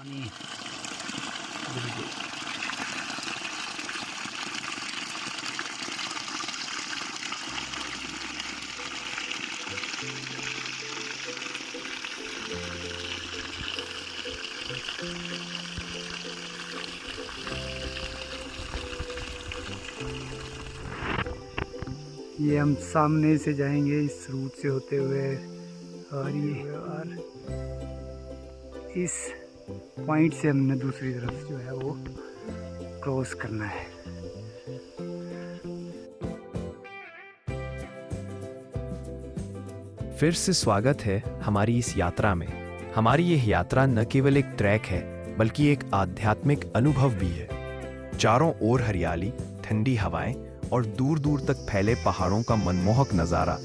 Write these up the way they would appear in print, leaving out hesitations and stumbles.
पानी बिल्कुल। ये हम सामने से जाएंगे इस रूट से होते हुए और इस पॉइंट से हमने दूसरी तरफ जो है वो क्रॉस करना है। फिर से स्वागत है हमारी इस यात्रा में। हमारी यह यात्रा न केवल एक ट्रैक है बल्कि एक आध्यात्मिक अनुभव भी है। चारों ओर हरियाली, ठंडी हवाएं और दूर दूर तक फैले पहाड़ों का मनमोहक नज़ारा,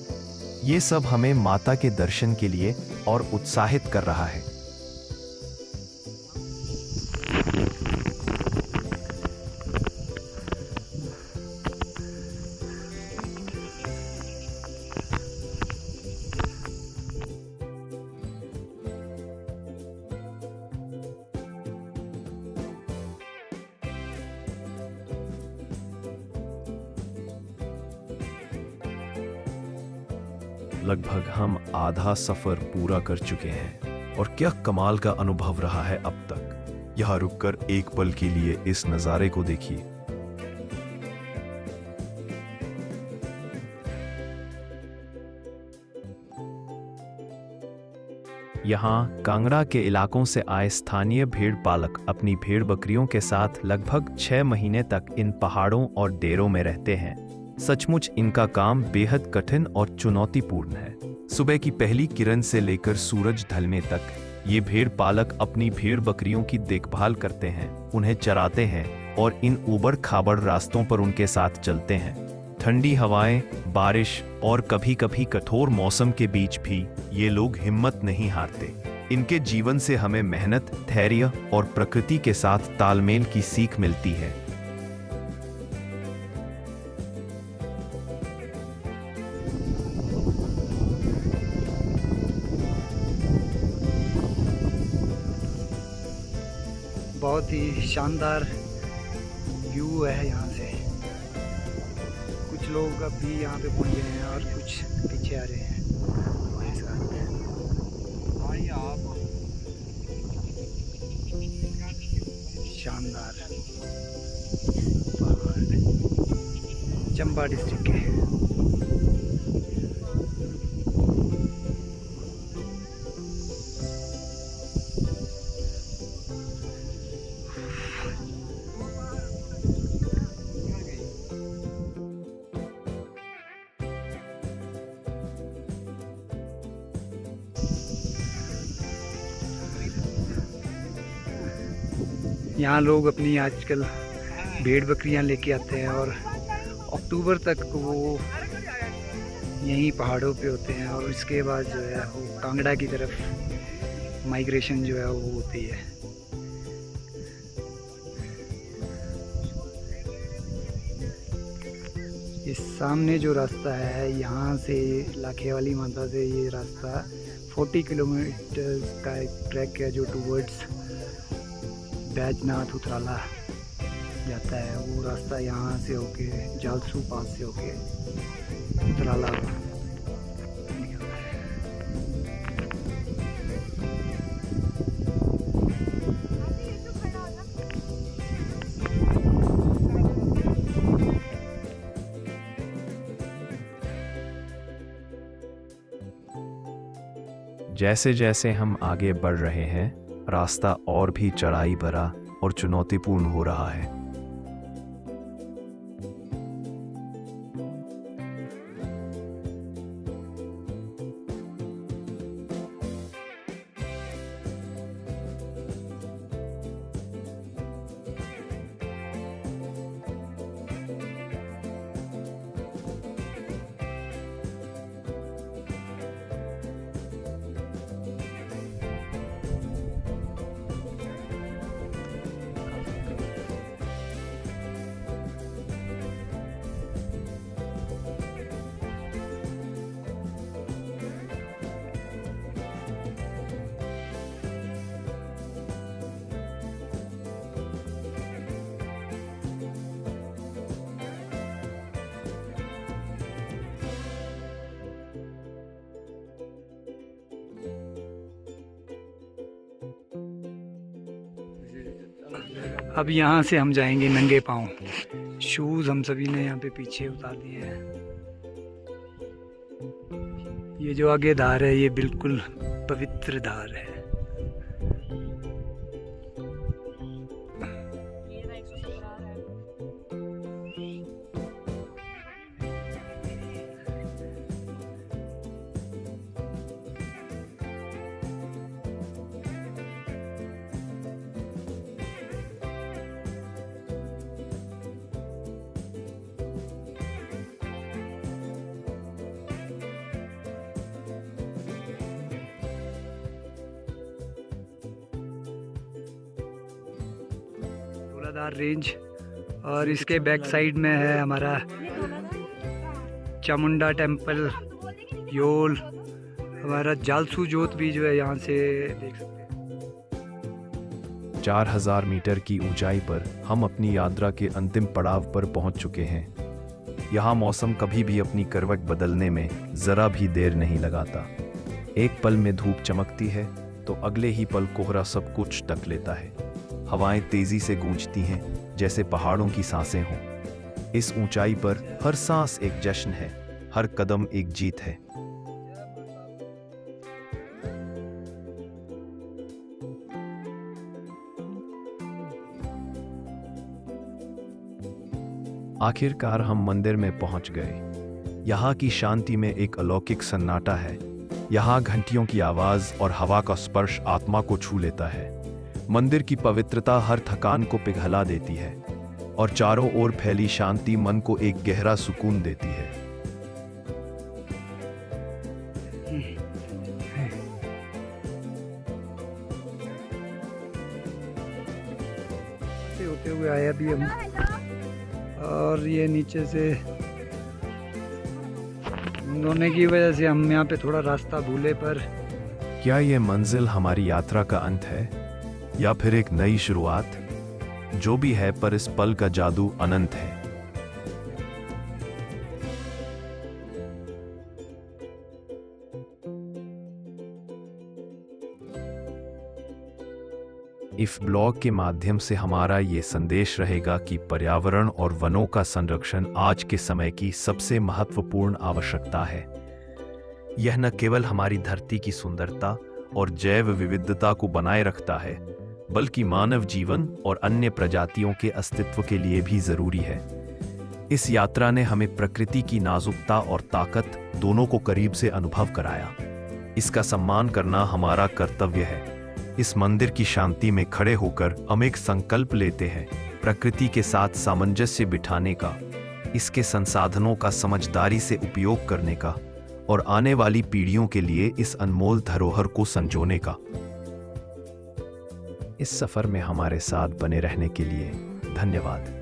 ये सब हमें माता के दर्शन के लिए और उत्साहित कर रहा है। लगभग हम आधा सफर पूरा कर चुके हैं और क्या कमाल का अनुभव रहा है अब तक। यहाँ रुककर एक पल के लिए इस नज़ारे को देखिए। यहाँ कांगड़ा के इलाकों से आए स्थानीय भेड़ पालक अपनी भेड़ बकरियों के साथ लगभग 6 महीने तक इन पहाड़ों और डेरों में रहते हैं। सचमुच इनका काम बेहद कठिन और चुनौतीपूर्ण है। सुबह की पहली किरण से लेकर सूरज ढलने तक ये भेड़ पालक अपनी भेड़ बकरियों की देखभाल करते हैं, उन्हें चराते हैं और इन ऊबड़ खाबड़ रास्तों पर उनके साथ चलते हैं। ठंडी हवाएं, बारिश और कभी कभी कठोर मौसम के बीच भी ये लोग हिम्मत नहीं हारते। इनके जीवन से हमें मेहनत, धैर्य और प्रकृति के साथ तालमेल की सीख मिलती है। बहुत ही शानदार व्यू है यहाँ से। कुछ लोग अभी यहाँ पे पहुँच गए हैं और कुछ पीछे आ रहे हैं हमारे साथ। शानदार पहाड़ चंबा डिस्ट्रिक्ट के। यहाँ लोग अपनी आजकल भेड़ बकरियाँ लेके आते हैं और अक्टूबर तक वो यहीं पहाड़ों पे होते हैं और इसके बाद जो है वो कांगड़ा की तरफ माइग्रेशन जो है वो होती है। इस सामने जो रास्ता है यहाँ से लाखेवाली माता से ये रास्ता 40 किलोमीटर का एक ट्रैक है जो टूवर्ड्स बैजनाथ उतराला जाता है। वो रास्ता यहाँ से होके जालसू पास से होके उतराला निकलता है। जैसे जैसे हम आगे बढ़ रहे हैं, रास्ता और भी चढ़ाई भरा और चुनौतीपूर्ण हो रहा है। अब यहाँ से हम जाएंगे नंगे पाँव। शूज़ हम सभी ने यहाँ पे पीछे उतार दिए हैं। ये जो आगे धार है ये बिल्कुल पवित्र धार है। धौलाधार रेंज और इसके बैक साइड में है हमारा चामुंडा टेम्पल, योल, हमारा जालसू जोत भी जो है यहाँ से देख सकते हैं। 4000 मीटर की ऊंचाई पर हम अपनी यात्रा के अंतिम पड़ाव पर पहुंच चुके हैं। यहाँ मौसम कभी भी अपनी करवट बदलने में जरा भी देर नहीं लगाता। एक पल में धूप चमकती है तो अगले ही पल कोहरा सब कुछ ढक लेता है। हवाएं तेजी से गूंजती हैं जैसे पहाड़ों की सांसें हों। इस ऊंचाई पर हर सांस एक जश्न है, हर कदम एक जीत है। आखिरकार हम मंदिर में पहुंच गए। यहाँ की शांति में एक अलौकिक सन्नाटा है। यहाँ घंटियों की आवाज और हवा का स्पर्श आत्मा को छू लेता है। मंदिर की पवित्रता हर थकान को पिघला देती है और चारों ओर फैली शांति मन को एक गहरा सुकून देती है। होते हुए आया भी हम, और ये नीचे से होने की वजह से हम यहाँ पे थोड़ा रास्ता भूले। पर क्या ये मंजिल हमारी यात्रा का अंत है या फिर एक नई शुरुआत? जो भी है, पर इस पल का जादू अनंत है। इस ब्लॉग के माध्यम से हमारा ये संदेश रहेगा कि पर्यावरण और वनों का संरक्षण आज के समय की सबसे महत्वपूर्ण आवश्यकता है। यह न केवल हमारी धरती की सुंदरता और जैव विविधता को बनाए रखता है, बल्कि मानव जीवन और अन्य प्रजातियों के अस्तित्व के लिए भी जरूरी है। इस यात्रा ने हमें प्रकृति की नाजुकता और ताकत दोनों को करीब से अनुभव कराया। इसका सम्मान करना हमारा कर्तव्य है। इस मंदिर की शांति में खड़े होकर हम एक संकल्प लेते हैं, प्रकृति के साथ सामंजस्य बिठाने का, इसके संसाधनों का समझदारी से उपयोग करने का और आने वाली पीढ़ियों के लिए इस अनमोल धरोहर को संजोने का। इस सफर में हमारे साथ बने रहने के लिए धन्यवाद।